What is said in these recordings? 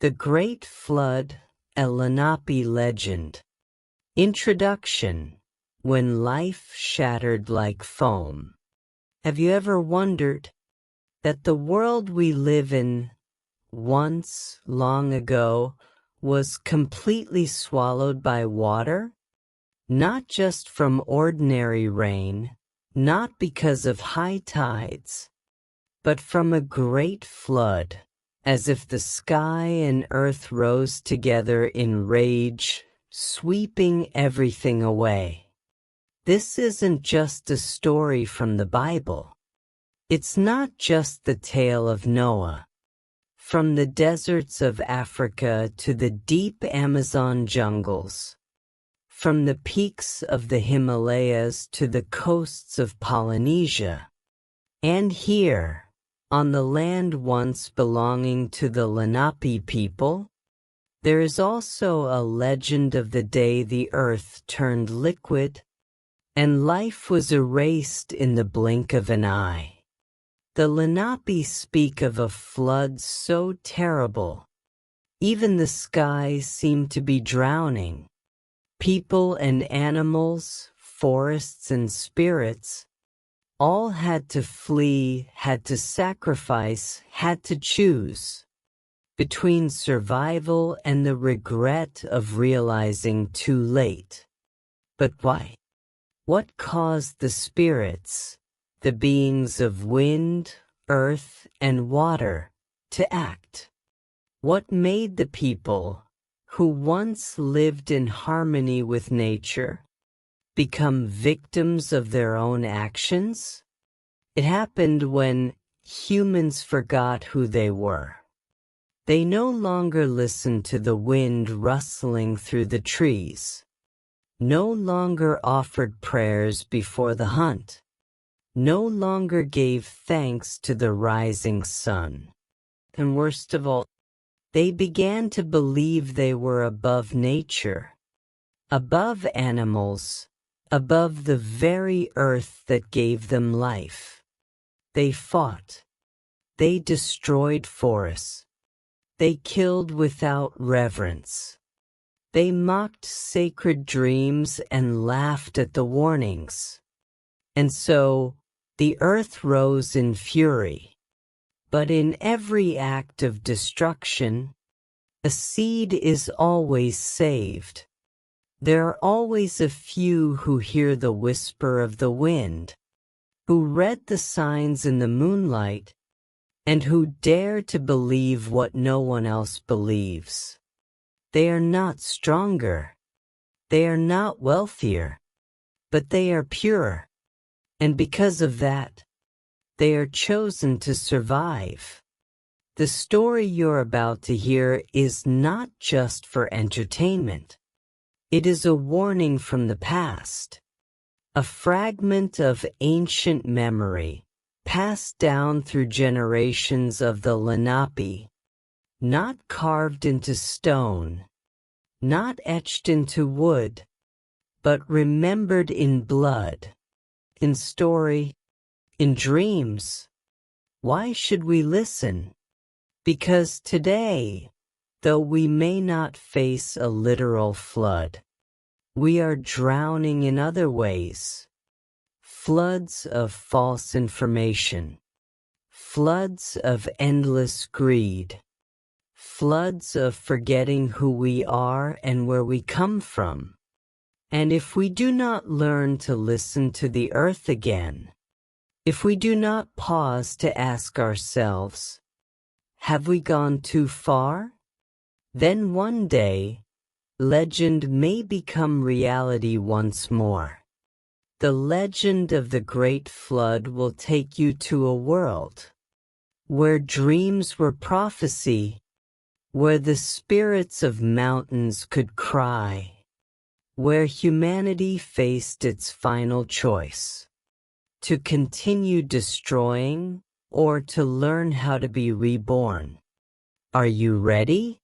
The Great Flood, a Lenape legend. Introduction. When life shattered like foam. Have you ever wondered that the world we live in, once, long ago, was completely swallowed by water? Not just from ordinary rain, not because of high tides, but from a great flood, as if the sky and earth rose together in rage, sweeping everything away. This isn't just a story from the Bible. It's not just the tale of Noah. From the deserts of Africa to the deep Amazon jungles, from the peaks of the Himalayas to the coasts of Polynesia, and here, on the land once belonging to the Lenape people, there is also a legend of the day the earth turned liquid and life was erased in the blink of an eye. The Lenape speak of a flood so terrible, even the skies seemed to be drowning. People and animals, forests and spirits, all had to flee, had to sacrifice, had to choose between survival and the regret of realizing too late. But why? What caused the spirits, the beings of wind, earth, and water, to act? What made the people, who once lived in harmony with nature, become victims of their own actions? It happened when humans forgot who they were. They no longer listened to the wind rustling through the trees, no longer offered prayers before the hunt, no longer gave thanks to the rising sun. And worst of all, they began to believe they were above nature, above animals, above the very earth that gave them life. They fought. They destroyed forests. They killed without reverence. They mocked sacred dreams and laughed at the warnings. And so, the earth rose in fury. But in every act of destruction, a seed is always saved. There are always a few who hear the whisper of the wind, who read the signs in the moonlight, and who dare to believe what no one else believes. They are not stronger. They are not wealthier. But they are pure. And because of that, they are chosen to survive. The story you're about to hear is not just for entertainment. It is a warning from the past, a fragment of ancient memory passed down through generations of the Lenape, not carved into stone, not etched into wood, but remembered in blood, in story, in dreams. Why should we listen? Because today, though we may not face a literal flood, we are drowning in other ways. Floods of false information, floods of endless greed, floods of forgetting who we are and where we come from. And if we do not learn to listen to the earth again, if we do not pause to ask ourselves, have we gone too far? Then one day, legend may become reality once more. The legend of the Great Flood will take you to a world where dreams were prophecy, where the spirits of mountains could cry, where humanity faced its final choice, to continue destroying or to learn how to be reborn. Are you ready?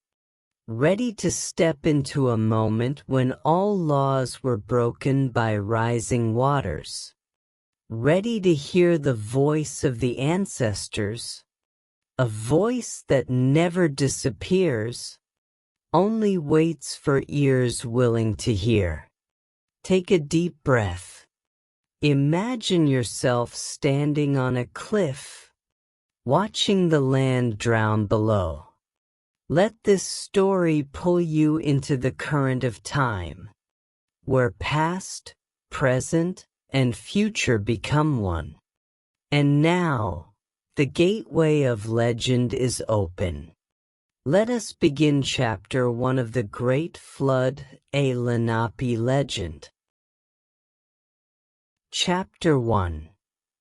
Ready to step into a moment when all laws were broken by rising waters? Ready to hear the voice of the ancestors, a voice that never disappears, only waits for ears willing to hear. Take a deep breath. Imagine yourself standing on a cliff, watching the land drown below. Let this story pull you into the current of time, where past, present, and future become one. And now, the gateway of legend is open. Let us begin Chapter 1 of the Great Flood, a Lenape legend. Chapter 1.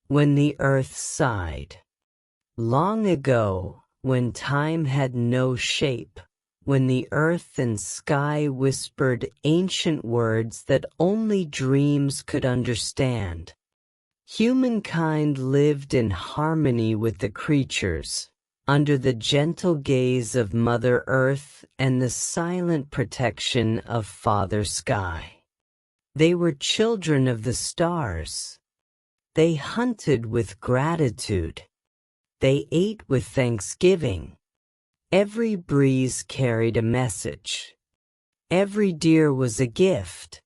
When the Earth Sighed. Long ago, when time had no shape, when the earth and sky whispered ancient words that only dreams could understand, humankind lived in harmony with the creatures, under the gentle gaze of Mother Earth and the silent protection of Father Sky. They were children of the stars. They hunted with gratitude. They ate with thanksgiving. Every breeze carried a message. Every deer was a gift.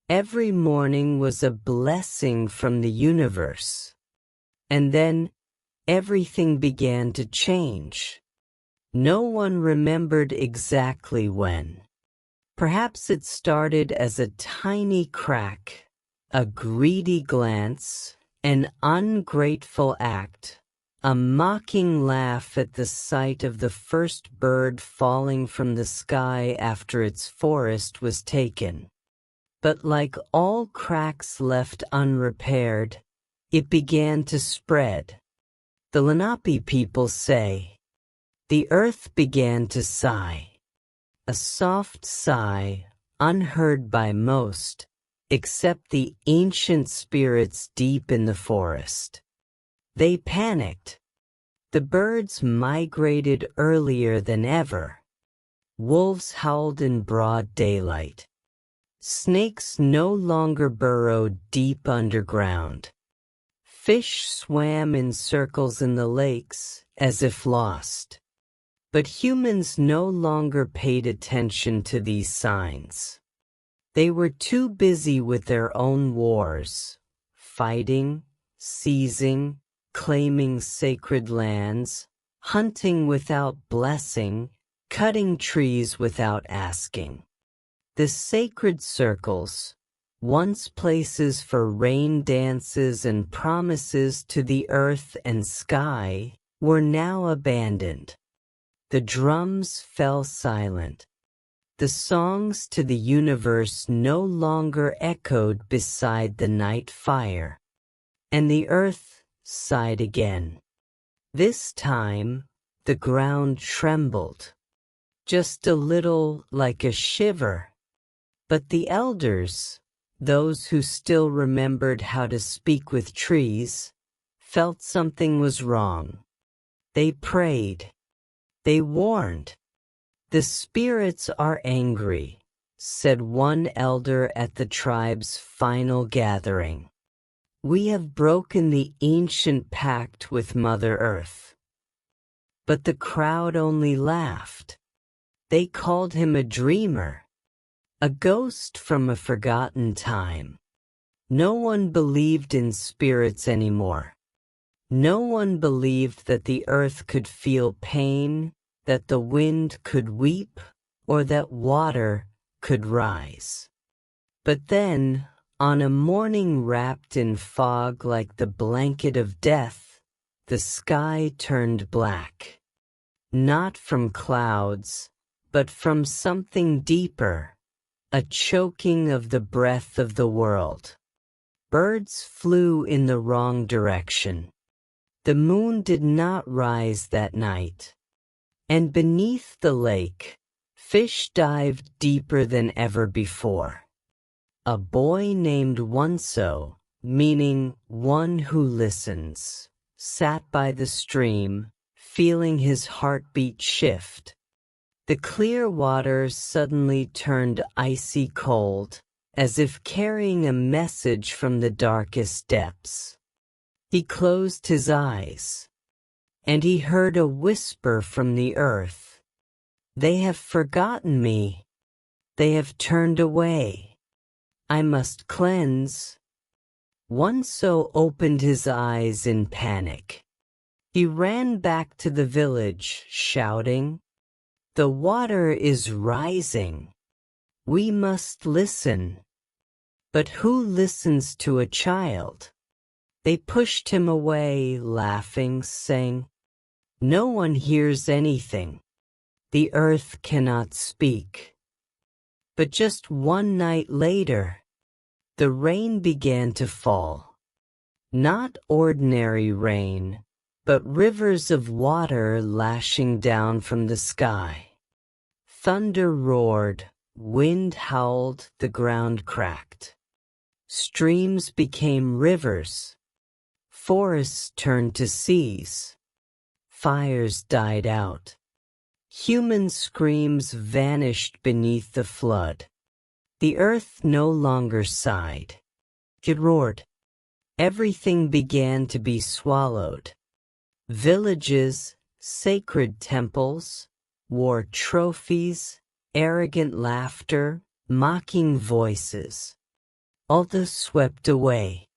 Every morning was a blessing from the universe. And then everything began to change. No one remembered exactly when. Perhaps it started as a tiny crack, a greedy glance, an ungrateful act, a mocking laugh at the sight of the first bird falling from the sky after its forest was taken. But like all cracks left unrepaired, it began to spread. The Lenape people say, the earth began to sigh. A soft sigh, unheard by most, except the ancient spirits deep in the forest. They panicked. The birds migrated earlier than ever. Wolves howled in broad daylight. Snakes no longer burrowed deep underground. Fish swam in circles in the lakes, as if lost. But humans no longer paid attention to these signs. They were too busy with their own wars, fighting, seizing, claiming sacred lands, hunting without blessing, cutting trees without asking. The sacred circles, once places for rain dances and promises to the earth and sky, were now abandoned. The drums fell silent. The songs to the universe no longer echoed beside the night fire. And the earth sighed again. This time, the ground trembled, just a little like a shiver. But the elders, those who still remembered how to speak with trees, felt something was wrong. They prayed. They warned. The spirits are angry, said one elder at the tribe's final gathering. We have broken the ancient pact with Mother Earth. But the crowd only laughed. They called him a dreamer, a ghost from a forgotten time. No one believed in spirits anymore. No one believed that the earth could feel pain, that the wind could weep, or that water could rise. But then, on a morning wrapped in fog like the blanket of death, the sky turned black. Not from clouds, but from something deeper, a choking of the breath of the world. Birds flew in the wrong direction. The moon did not rise that night. And beneath the lake, fish dived deeper than ever before. A boy named Wunso, meaning one who listens, sat by the stream, feeling his heartbeat shift. The clear water suddenly turned icy cold, as if carrying a message from the darkest depths. He closed his eyes. And he heard a whisper from the earth. They have forgotten me. They have turned away. I must cleanse. Wunso opened his eyes in panic. He ran back to the village, shouting, "The water is rising. We must listen." But who listens to a child? They pushed him away, laughing, saying, "No one hears anything. The earth cannot speak." But just one night later, the rain began to fall. Not ordinary rain, but rivers of water lashing down from the sky. Thunder roared, wind howled, the ground cracked. Streams became rivers. Forests turned to seas. Fires died out. Human screams vanished beneath the flood. The earth no longer sighed. It roared. Everything began to be swallowed. Villages, sacred temples, war trophies, arrogant laughter, mocking voices. All this swept away.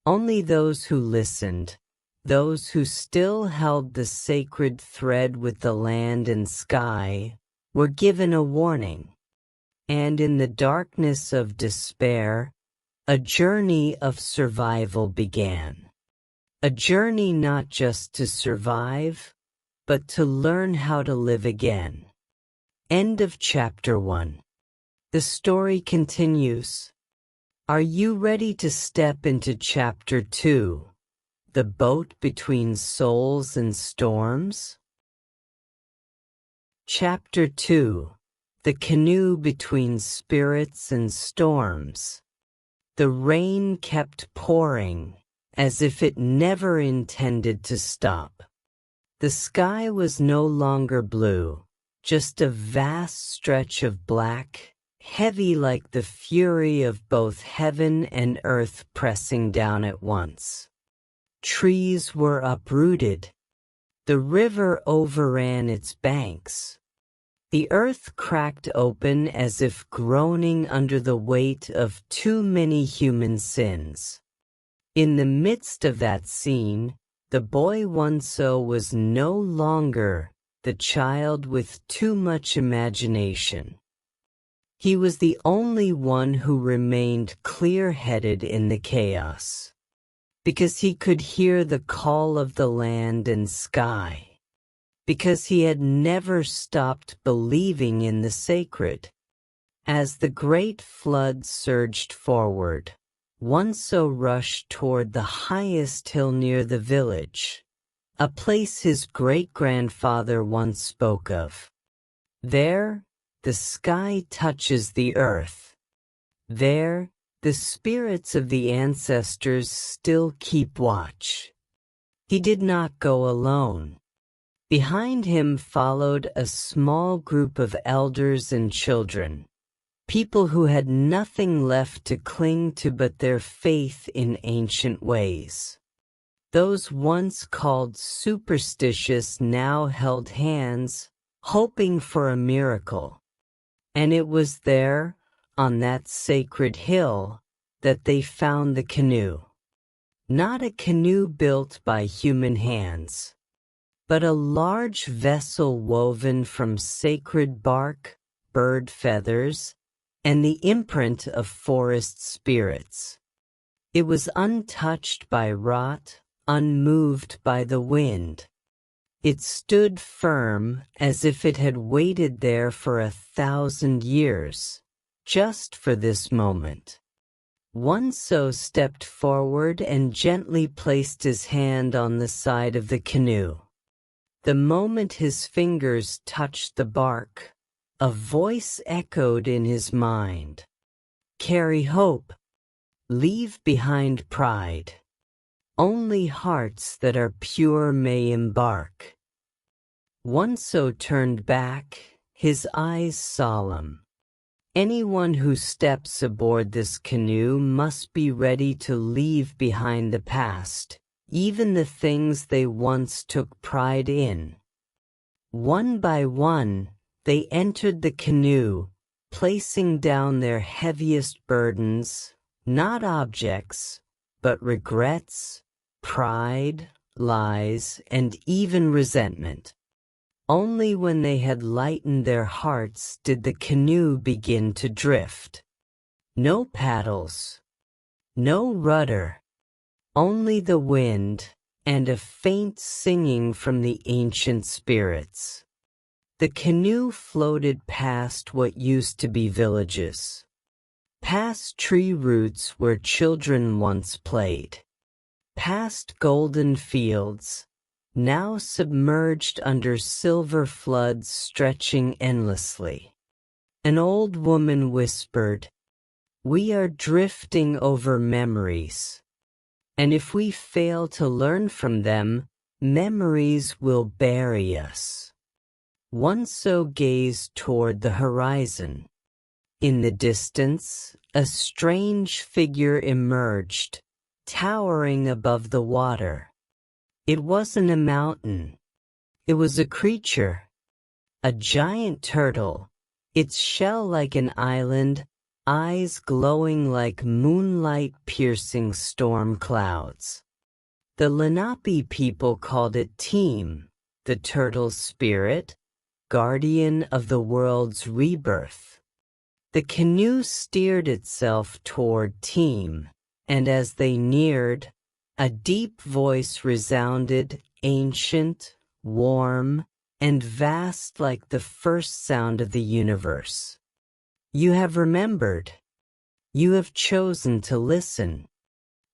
Only those who listened, those who still held the sacred thread with the land and sky, were given a warning. And in the darkness of despair, a journey of survival began. A journey not just to survive, but to learn how to live again. End of chapter 1. The story continues. Are you ready to step into chapter 2, the boat between souls and storms? Chapter 2, the canoe between spirits and storms. The rain kept pouring, as if it never intended to stop. The sky was no longer blue, just a vast stretch of black, heavy like the fury of both heaven and earth pressing down at once. Trees were uprooted. The river overran its banks. The earth cracked open as if groaning under the weight of too many human sins. In the midst of that scene, the boy Wunso was no longer the child with too much imagination. He was the only one who remained clear-headed in the chaos, because he could hear the call of the land and sky. Because he had never stopped believing in the sacred. As the great flood surged forward, Wunso rushed toward the highest hill near the village, a place his great-grandfather once spoke of. There, the sky touches the earth. There, the spirits of the ancestors still keep watch. He did not go alone. Behind him followed a small group of elders and children, people who had nothing left to cling to but their faith in ancient ways. Those once called superstitious now held hands, hoping for a miracle. And it was there, on that sacred hill, that they found the canoe. Not a canoe built by human hands, but a large vessel woven from sacred bark, bird feathers, and the imprint of forest spirits. It was untouched by rot, unmoved by the wind. It stood firm as if it had waited there for 1,000 years, just for this moment. Wunso stepped forward and gently placed his hand on the side of the canoe. The moment his fingers touched the bark, a voice echoed in his mind. Carry hope. Leave behind pride. Only hearts that are pure may embark. Wunso turned back, his eyes solemn. Anyone who steps aboard this canoe must be ready to leave behind the past, even the things they once took pride in. One by one, they entered the canoe, placing down their heaviest burdens, not objects, but regrets, pride, lies, and even resentment. Only when they had lightened their hearts did the canoe begin to drift. No paddles, no rudder, only the wind and a faint singing from the ancient spirits. The canoe floated past what used to be villages, past tree roots where children once played, past golden fields, now submerged under silver floods stretching endlessly. An old woman whispered, "We are drifting over memories, and if we fail to learn from them, memories will bury us." Wunso gazed toward the horizon. In the distance, a strange figure emerged, towering above the water. It wasn't a mountain. It was a creature, a giant turtle, its shell like an island, eyes glowing like moonlight-piercing storm clouds. The Lenape people called it Team, the turtle's spirit, guardian of the world's rebirth. The canoe steered itself toward Team, and as they neared, a deep voice resounded, ancient, warm, and vast like the first sound of the universe. "You have remembered. You have chosen to listen.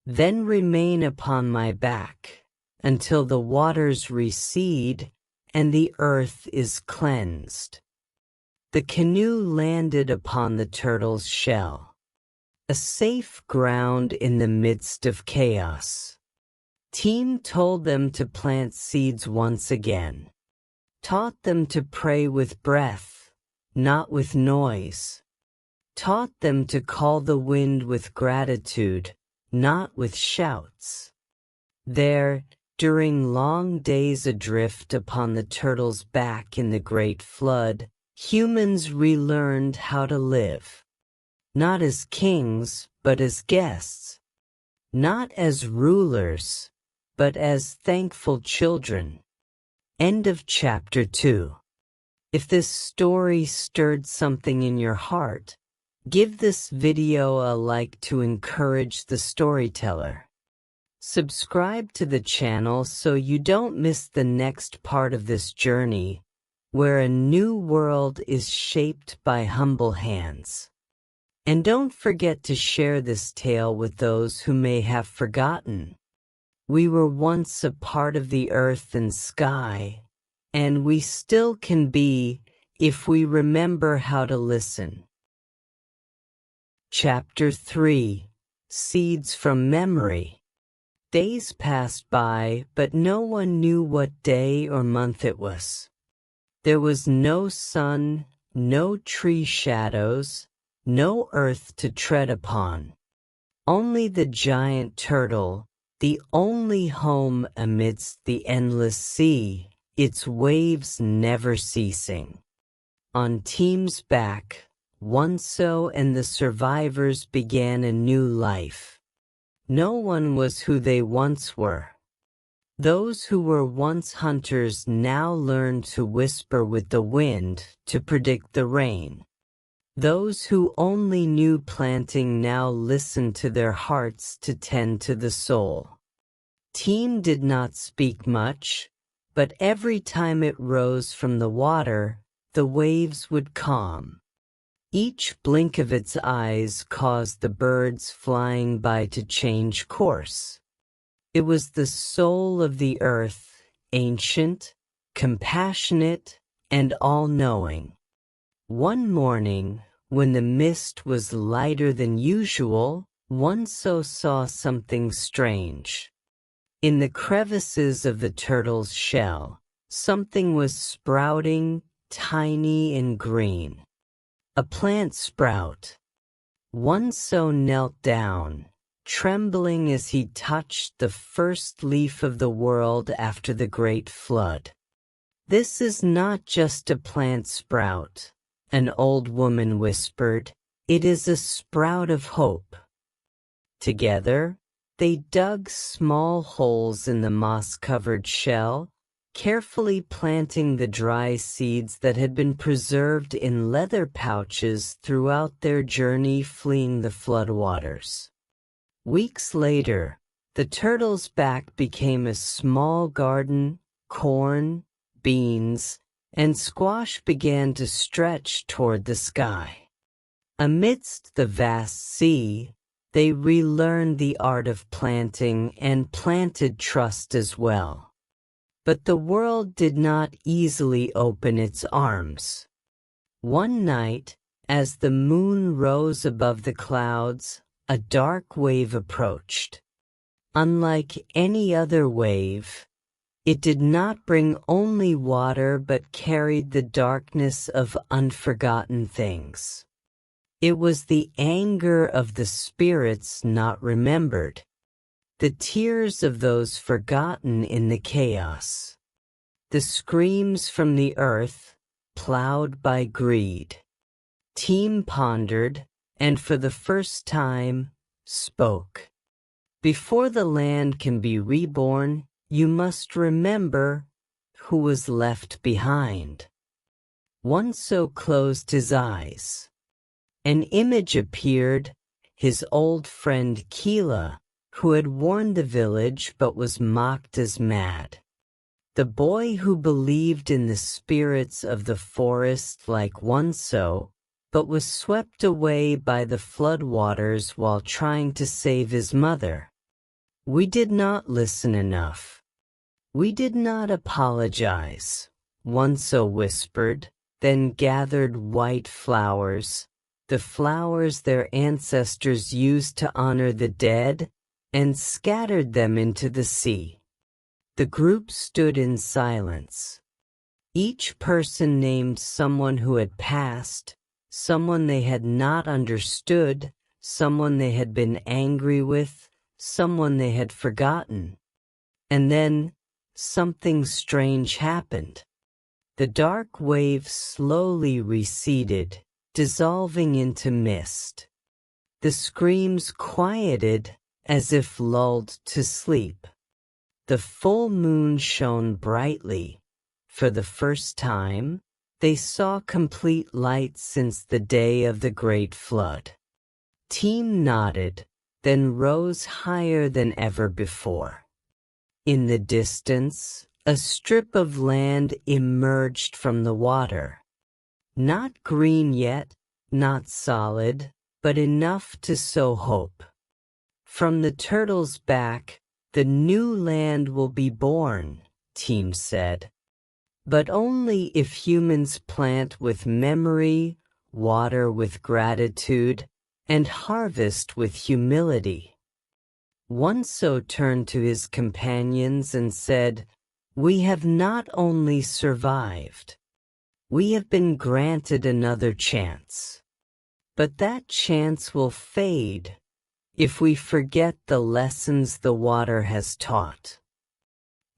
Then remain upon my back, until the waters recede and the earth is cleansed." The canoe landed upon the turtle's shell, a safe ground in the midst of chaos. Team told them to plant seeds once again, taught them to pray with breath, not with noise, taught them to call the wind with gratitude, not with shouts. There, during long days adrift upon the turtle's back in the great flood, humans relearned how to live, not as kings, but as guests, not as rulers, but as thankful children. End of chapter 2. If this story stirred something in your heart, give this video a like to encourage the storyteller. Subscribe to the channel so you don't miss the next part of this journey, where a new world is shaped by humble hands. And don't forget to share this tale with those who may have forgotten. We were once a part of the earth and sky, and we still can be if we remember how to listen. Chapter 3. Seeds from Memory. Days passed by, but no one knew what day or month it was. There was no sun, no tree shadows, no earth to tread upon. Only the giant turtle, the only home amidst the endless sea, its waves never ceasing. On Team's back, Wunso and the survivors began a new life. No one was who they once were. Those who were once hunters now learned to whisper with the wind to predict the rain. Those who only knew planting now listened to their hearts to tend to the soul. Team did not speak much, but every time it rose from the water, the waves would calm. Each blink of its eyes caused the birds flying by to change course. It was the soul of the earth, ancient, compassionate, and all-knowing. One morning, when the mist was lighter than usual, Wunso saw something strange. In the crevices of the turtle's shell, something was sprouting, tiny and green. A plant sprout. Wunso knelt down, trembling as he touched the first leaf of the world after the great flood. "This is not just a plant sprout," an old woman whispered. "It is a sprout of hope." Together, they dug small holes in the moss-covered shell, carefully planting the dry seeds that had been preserved in leather pouches throughout their journey fleeing the floodwaters. Weeks later, the turtle's back became a small garden. Corn, beans, and squash began to stretch toward the sky. Amidst the vast sea, they relearned the art of planting and planted trust as well. But the world did not easily open its arms. One night, as the moon rose above the clouds, a dark wave approached. Unlike any other wave, it did not bring only water but carried the darkness of unforgotten things. It was the anger of the spirits not remembered, the tears of those forgotten in the chaos, the screams from the earth, plowed by greed. Team pondered, and for the first time, spoke. "Before the land can be reborn, you must remember who was left behind." Wunso closed his eyes. An image appeared, his old friend Keela, who had warned the village but was mocked as mad. The boy who believed in the spirits of the forest like Wunso, but was swept away by the floodwaters while trying to save his mother. "We did not listen enough. We did not apologize," Wunso whispered, then gathered white flowers, the flowers their ancestors used to honor the dead, and scattered them into the sea. The group stood in silence. Each person named someone who had passed, someone they had not understood, someone they had been angry with, someone they had forgotten. And then, something strange happened. The dark wave slowly receded, dissolving into mist. The screams quieted as if lulled to sleep. The full moon shone brightly. For the first time, they saw complete light since the day of the great flood. Team nodded, then rose higher than ever before. In the distance, a strip of land emerged from the water. Not green yet, not solid, but enough to sow hope. From the turtle's back, the new land will be born, Team said. But only if humans plant with memory, water with gratitude, and harvest with humility. Wunso turned to his companions and said, "We have not only survived, we have been granted another chance. But that chance will fade if we forget the lessons the water has taught."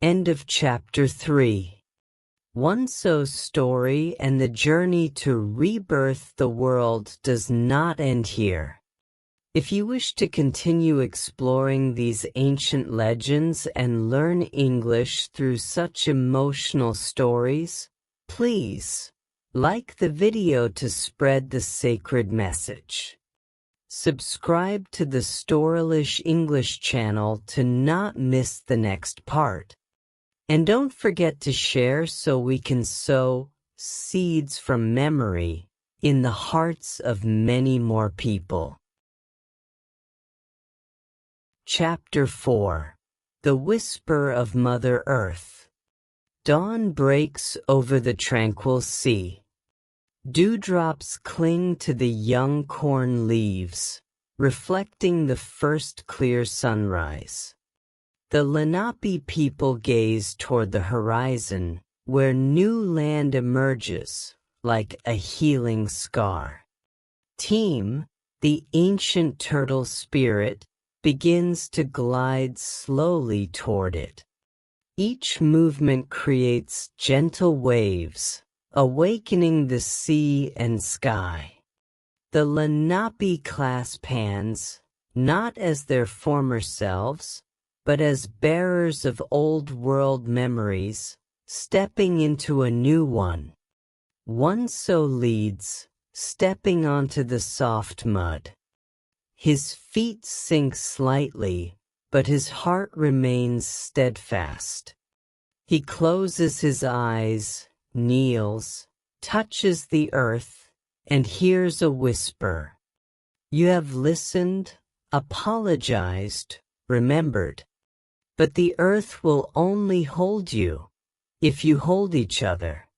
End of chapter 3. Wunso's story and the journey to rebirth the world does not end here. If you wish to continue exploring these ancient legends and learn English through such emotional stories, please like the video to spread the sacred message. Subscribe to the Storylish English channel to not miss the next part. And don't forget to share so we can sow seeds from memory in the hearts of many more people. Chapter 4. The Whisper of Mother Earth. Dawn breaks over the tranquil sea. Dewdrops cling to the young corn leaves, reflecting the first clear sunrise. The Lenape people gaze toward the horizon, where new land emerges, like a healing scar. Team, the ancient turtle spirit, begins to glide slowly toward it. Each movement creates gentle waves, awakening the sea and sky. The Lenape clasp hands, not as their former selves, but as bearers of old-world memories, stepping into a new one. Wunso leads, stepping onto the soft mud. His feet sink slightly, but his heart remains steadfast. He closes his eyes, kneels, touches the earth, and hears a whisper. You have listened, apologized, remembered. But the earth will only hold you if you hold each other.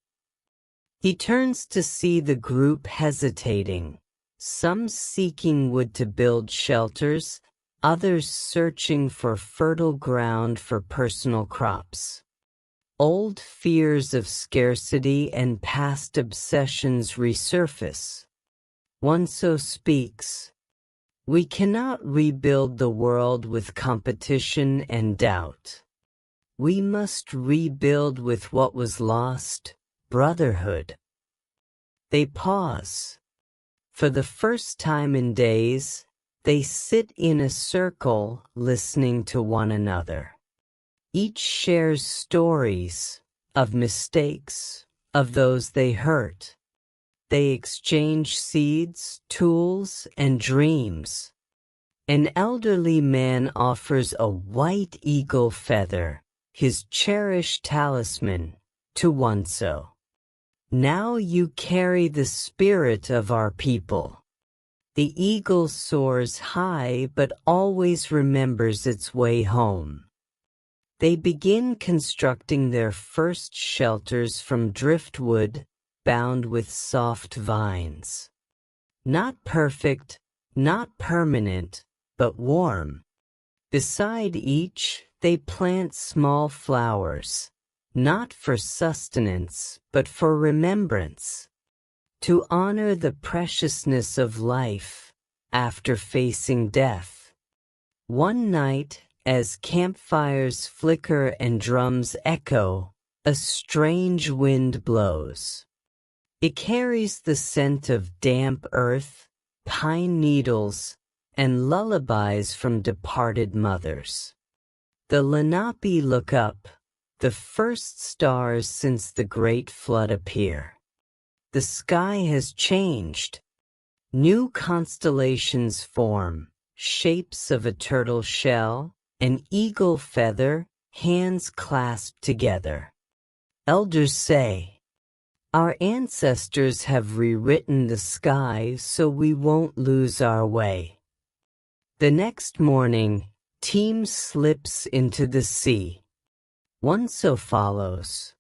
He turns to see the group hesitating, some seeking wood to build shelters, others searching for fertile ground for personal crops. Old fears of scarcity and past obsessions resurface. Wunso speaks. We cannot rebuild the world with competition and doubt. We must rebuild with what was lost, brotherhood. They pause. For the first time in days, they sit in a circle listening to one another. Each shares stories of mistakes, of those they hurt. They exchange seeds, tools, and dreams. An elderly man offers a white eagle feather, his cherished talisman, to Wunso. Now you carry the spirit of our people. The eagle soars high but always remembers its way home. They begin constructing their first shelters from driftwood, bound with soft vines. Not perfect, not permanent, but warm. Beside each, they plant small flowers, not for sustenance, but for remembrance, to honor the preciousness of life after facing death. One night, as campfires flicker and drums echo, a strange wind blows. It carries the scent of damp earth, pine needles, and lullabies from departed mothers. The Lenape look up, the first stars since the great flood appear. The sky has changed. New constellations form, shapes of a turtle shell, an eagle feather, hands clasped together. Elders say, our ancestors have rewritten the sky so we won't lose our way. The next morning, Team slips into the sea. Wunso follows.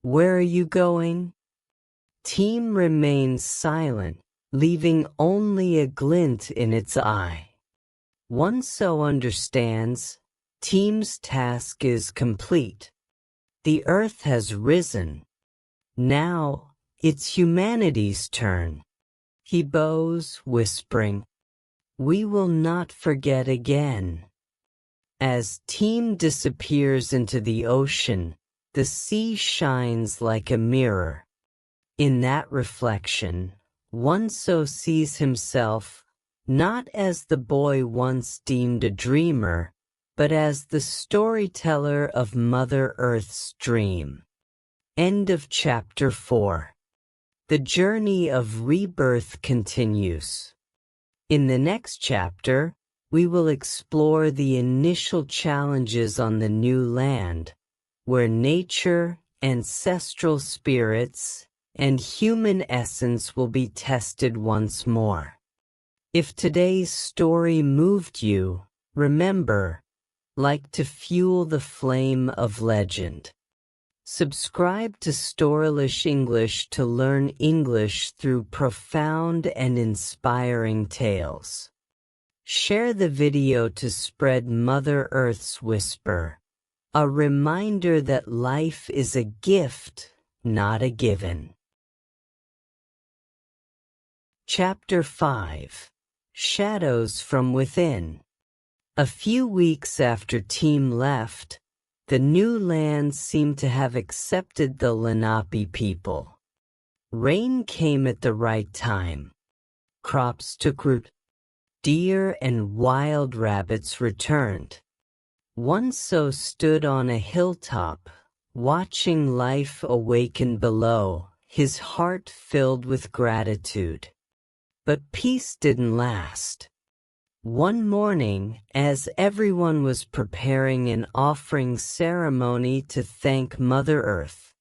Where are you going? Team remains silent, leaving only a glint in its eye. Wunso understands. Team's task is complete. The earth has risen. Now, it's humanity's turn. He bows, whispering, we will not forget again. As Team disappears into the ocean, the sea shines like a mirror. In that reflection, Wunso sees himself not as the boy once deemed a dreamer, but as the storyteller of Mother Earth's dream. End of Chapter 4. The journey of rebirth continues. In the next chapter, we will explore the initial challenges on the new land, where nature, ancestral spirits, and human essence will be tested once more. If today's story moved you, remember, like to fuel the flame of legend. Subscribe to Storylish English to learn English through profound and inspiring tales. Share the video to spread Mother Earth's whisper, a reminder that life is a gift, not a given. Chapter 5. Shadows from Within. A few weeks after Team left, the new land seemed to have accepted the Lenape people. Rain came at the right time. Crops took root. Deer and wild rabbits returned. Wunso stood on a hilltop, watching life awaken below, his heart filled with gratitude. But peace didn't last. One morning, as everyone was preparing an offering ceremony to thank Mother Earth,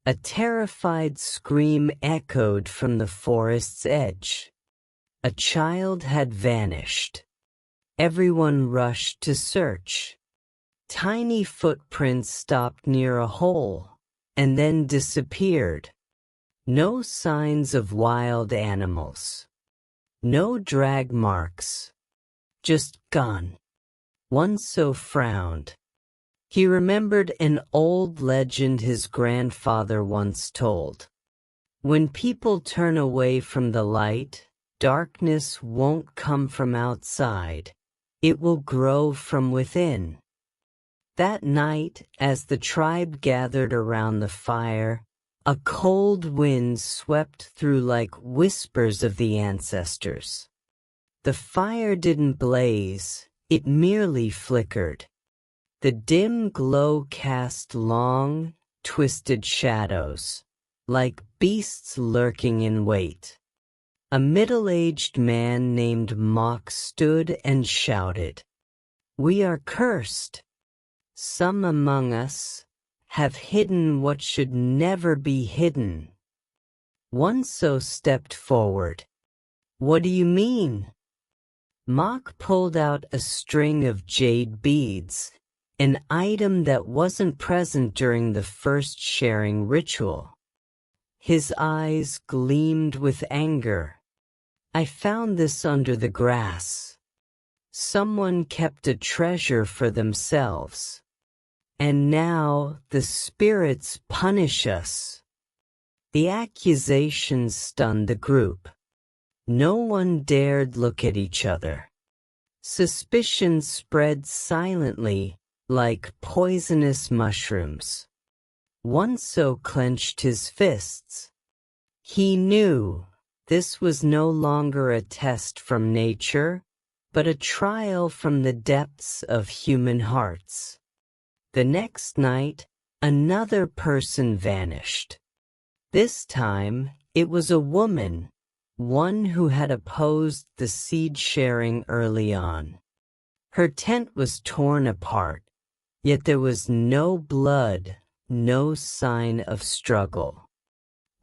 a terrified scream echoed from the forest's edge. A child had vanished. Everyone rushed to search. Tiny footprints stopped near a hole, and then disappeared. No signs of wild animals. No drag marks. Just gone. Wunso frowned. He remembered an old legend his grandfather once told. When people turn away from the light, darkness won't come from outside. It will grow from within. That night, as the tribe gathered around the fire, a cold wind swept through like whispers of the ancestors. The fire didn't blaze, it merely flickered. The dim glow cast long, twisted shadows, like beasts lurking in wait. A middle-aged man named Mock stood and shouted, "We are cursed. Some among us have hidden what should never be hidden." Wunso stepped forward. "What do you mean?" Mock pulled out a string of jade beads, an item that wasn't present during the first sharing ritual. His eyes gleamed with anger. "I found this under the grass. Someone kept a treasure for themselves. And now the spirits punish us." The accusations stunned the group. No one dared look at each other. Suspicion spread silently, like poisonous mushrooms. Wunso clenched his fists. He knew this was no longer a test from nature, but a trial from the depths of human hearts. The next night, another person vanished. This time, it was a woman, one who had opposed the seed sharing early on. Her tent was torn apart, yet there was no blood, no sign of struggle.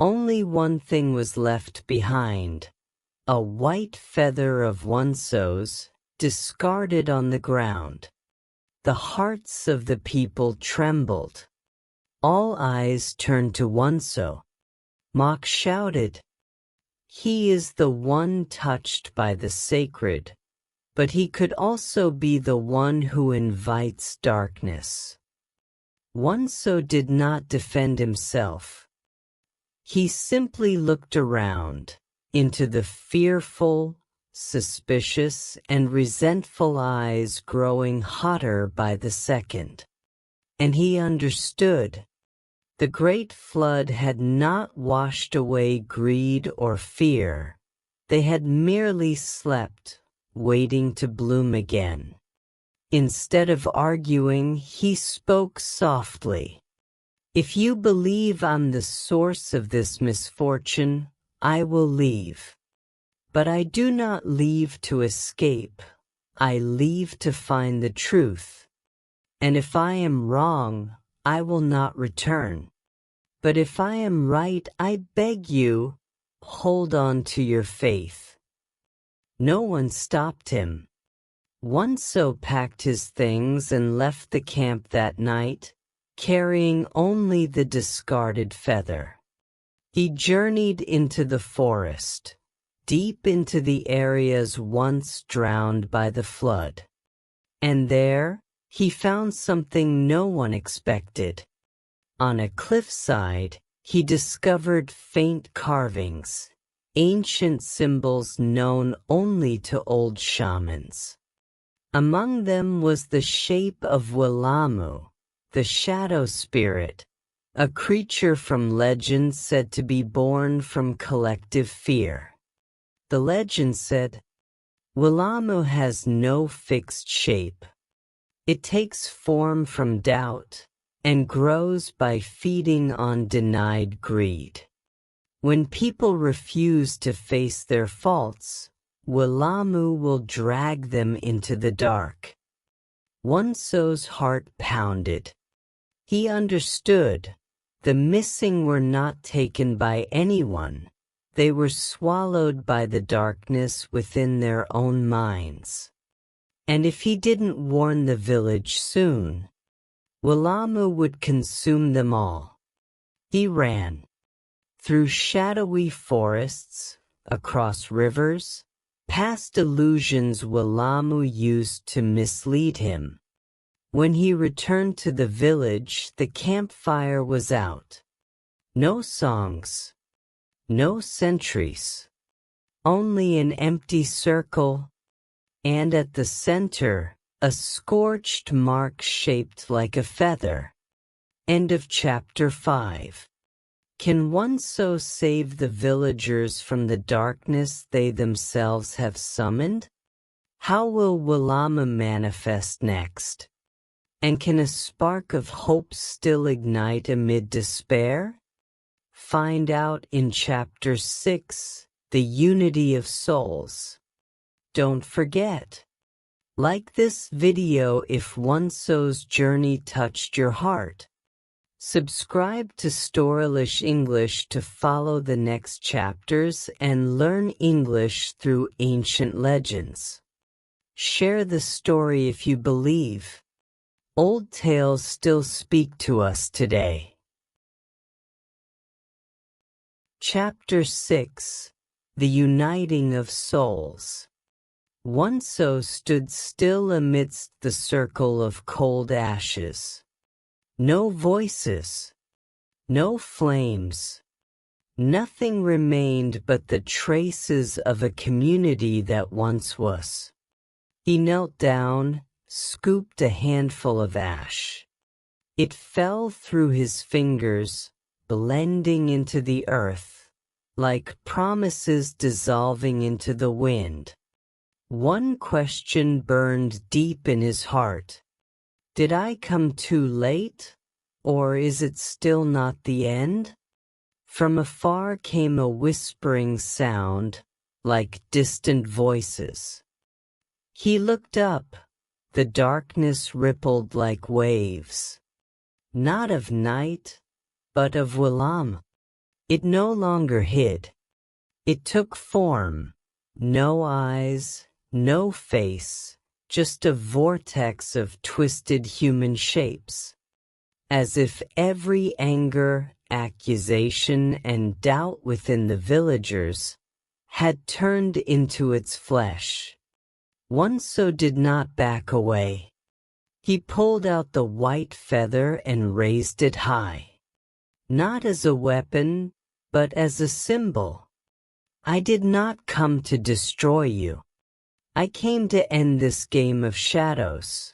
Only one thing was left behind, a white feather of Wunso's, discarded on the ground. The hearts of the people trembled. All eyes turned to Wunso. Mock shouted, "He is the one touched by the sacred, but he could also be the one who invites darkness." Wunso did not defend himself. He simply looked around, into the fearful, suspicious, and resentful eyes growing hotter by the second. And he understood. The great flood had not washed away greed or fear. They had merely slept, waiting to bloom again. Instead of arguing, he spoke softly. "If you believe I'm the source of this misfortune, I will leave. But I do not leave to escape. I leave to find the truth. And if I am wrong, I will not return. But if I am right, I beg you, hold on to your faith." No one stopped him. Wunso packed his things and left the camp that night, carrying only the discarded feather. He journeyed into the forest, deep into the areas once drowned by the flood. And there, he found something no one expected. On a cliffside, he discovered faint carvings, ancient symbols known only to old shamans. Among them was the shape of Wulamu, the shadow spirit, a creature from legend said to be born from collective fear. The legend said, Wulamu has no fixed shape. It takes form from doubt and grows by feeding on denied greed. When people refuse to face their faults, Wulamu will drag them into the dark. Wunso's heart pounded. He understood. The missing were not taken by anyone. They were swallowed by the darkness within their own minds. And if he didn't warn the village soon, Wulamu would consume them all. He ran. Through shadowy forests, across rivers, past illusions Wulamu used to mislead him. When he returned to the village, the campfire was out. No songs. No sentries. Only an empty circle, and at the center, a scorched mark shaped like a feather. End of chapter 5. Can Wunso save the villagers from the darkness they themselves have summoned? How will Wulamu manifest next? And can a spark of hope still ignite amid despair? Find out in Chapter 6, The Unity of Souls. Don't forget, like this video if Wunso's journey touched your heart. Subscribe to Storylish English to follow the next chapters and learn English through ancient legends. Share the story if you believe. Old tales still speak to us today. Chapter 6, The Uniting of Souls. Wunso stood still amidst the circle of cold ashes. No voices, no flames. Nothing remained but the traces of a community that once was. He knelt down, scooped a handful of ash. It fell through his fingers, blending into the earth, like promises dissolving into the wind. One question burned deep in his heart. Did I come too late, or is it still not the end? From afar came a whispering sound, like distant voices. He looked up. The darkness rippled like waves. Not of night, but of Wulamu. It no longer hid. It took form. No eyes, no face, just a vortex of twisted human shapes. As if every anger, accusation, and doubt within the villagers had turned into its flesh. Wunso did not back away. He pulled out the white feather and raised it high. Not as a weapon, but as a symbol. I did not come to destroy you. I came to end this game of shadows.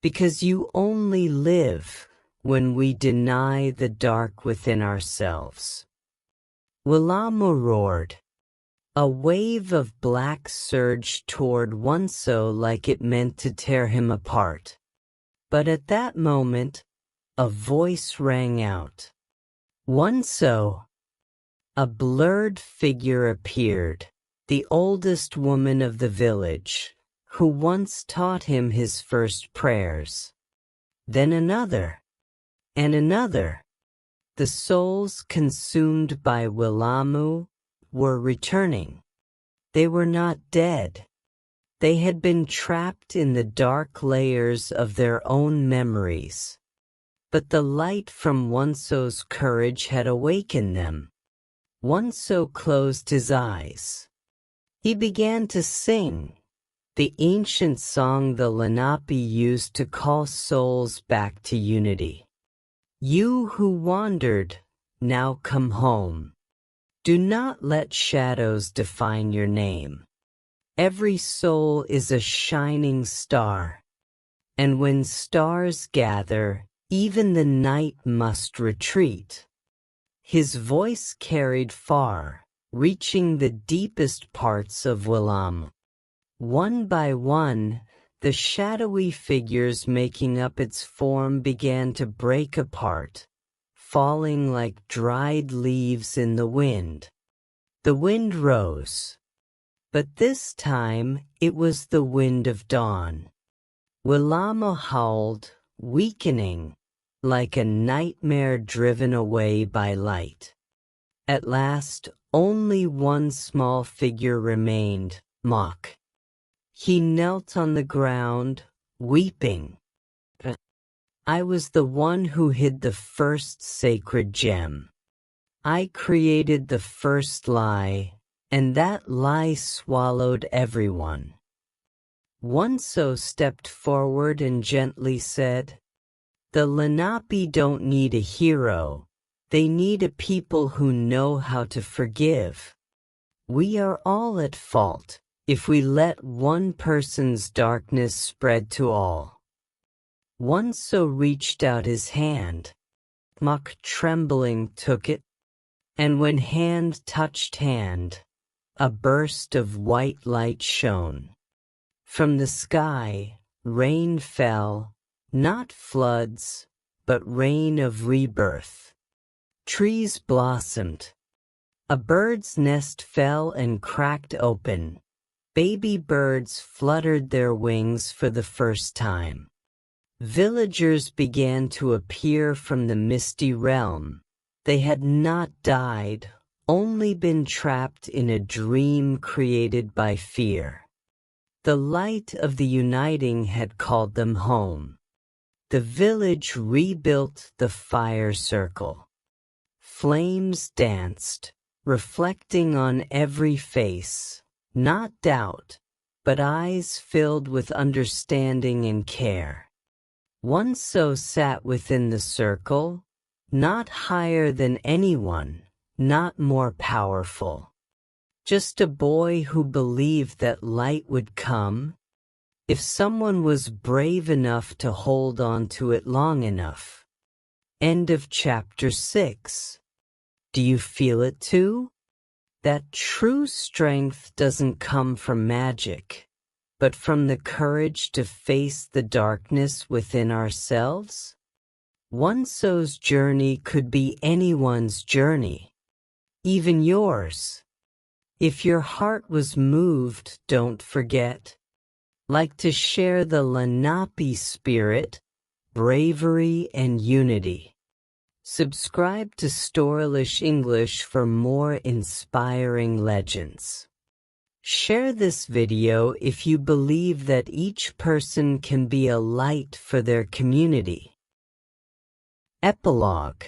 Because you only live when we deny the dark within ourselves. Wulamu roared. A wave of black surged toward Wunso like it meant to tear him apart. But at that moment, a voice rang out. Wunso! A blurred figure appeared, the oldest woman of the village, who once taught him his first prayers. Then another, and another. The souls consumed by Wulamu were returning. They were not dead. They had been trapped in the dark layers of their own memories. But the light from Wunso's courage had awakened them. Wunso closed his eyes. He began to sing, the ancient song the Lenape used to call souls back to unity. You who wandered, now come home. Do not let shadows define your name. Every soul is a shining star, and when stars gather, even the night must retreat. His voice carried far, reaching the deepest parts of Willam. One by one, the shadowy figures making up its form began to break apart, falling like dried leaves in the wind. The wind rose, but this time it was the wind of dawn. Willam howled, weakening, like a nightmare driven away by light. At last, only one small figure remained, Mock. He knelt on the ground, weeping. I was the one who hid the first sacred gem. I created the first lie, and that lie swallowed everyone. Wunso stepped forward and gently said, "The Lenape don't need a hero, they need a people who know how to forgive. We are all at fault if we let one person's darkness spread to all." Wunso reached out his hand. Mock, trembling, took it, and when hand touched hand, a burst of white light shone. From the sky, rain fell, not floods, but rain of rebirth. Trees blossomed. A bird's nest fell and cracked open. Baby birds fluttered their wings for the first time. Villagers began to appear from the misty realm. They had not died, only been trapped in a dream created by fear. The light of the uniting had called them home. The village rebuilt the fire circle. Flames danced, reflecting on every face, not doubt, but eyes filled with understanding and care. Wunso sat within the circle, not higher than anyone, not more powerful. Just a boy who believed that light would come, if someone was brave enough to hold on to it long enough. End of chapter 6. Do you feel it too? That true strength doesn't come from magic, but from the courage to face the darkness within ourselves? Wunso's journey could be anyone's journey, even yours. If your heart was moved, don't forget, like to share the Lenape spirit, bravery, and unity. Subscribe to Storylish English for more inspiring legends. Share this video if you believe that each person can be a light for their community. Epilogue: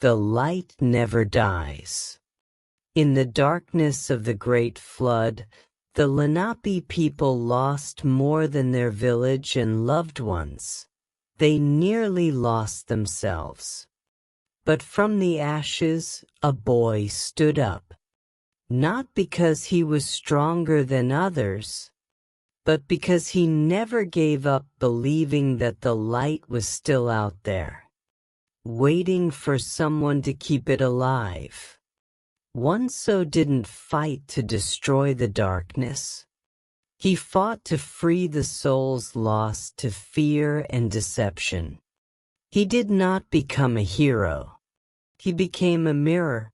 The light never dies. In the darkness of the Great Flood, the Lenape people lost more than their village and loved ones. They nearly lost themselves. But from the ashes, a boy stood up. Not because he was stronger than others, but because he never gave up believing that the light was still out there, waiting for someone to keep it alive. Wunso didn't fight to destroy the darkness. He fought to free the souls lost to fear and deception. He did not become a hero. He became a mirror,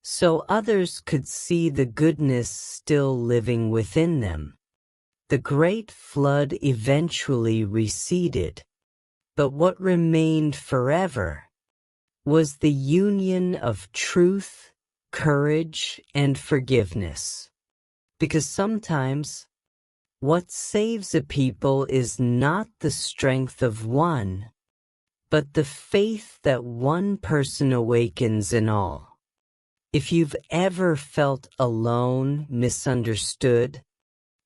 so others could see the goodness still living within them. The Great Flood eventually receded, but what remained forever was the union of truth, courage, and forgiveness. Because sometimes, what saves a people is not the strength of one, but the faith that one person awakens in all. If you've ever felt alone, misunderstood,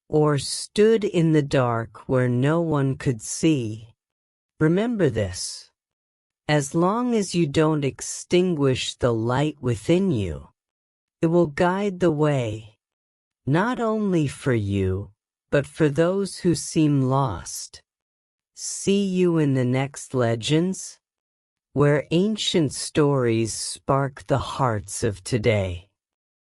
or stood in the dark where no one could see, remember this. As long as you don't extinguish the light within you, it will guide the way. not only for you, but for those who seem lost. See you in the next Legends, where ancient stories spark the hearts of today.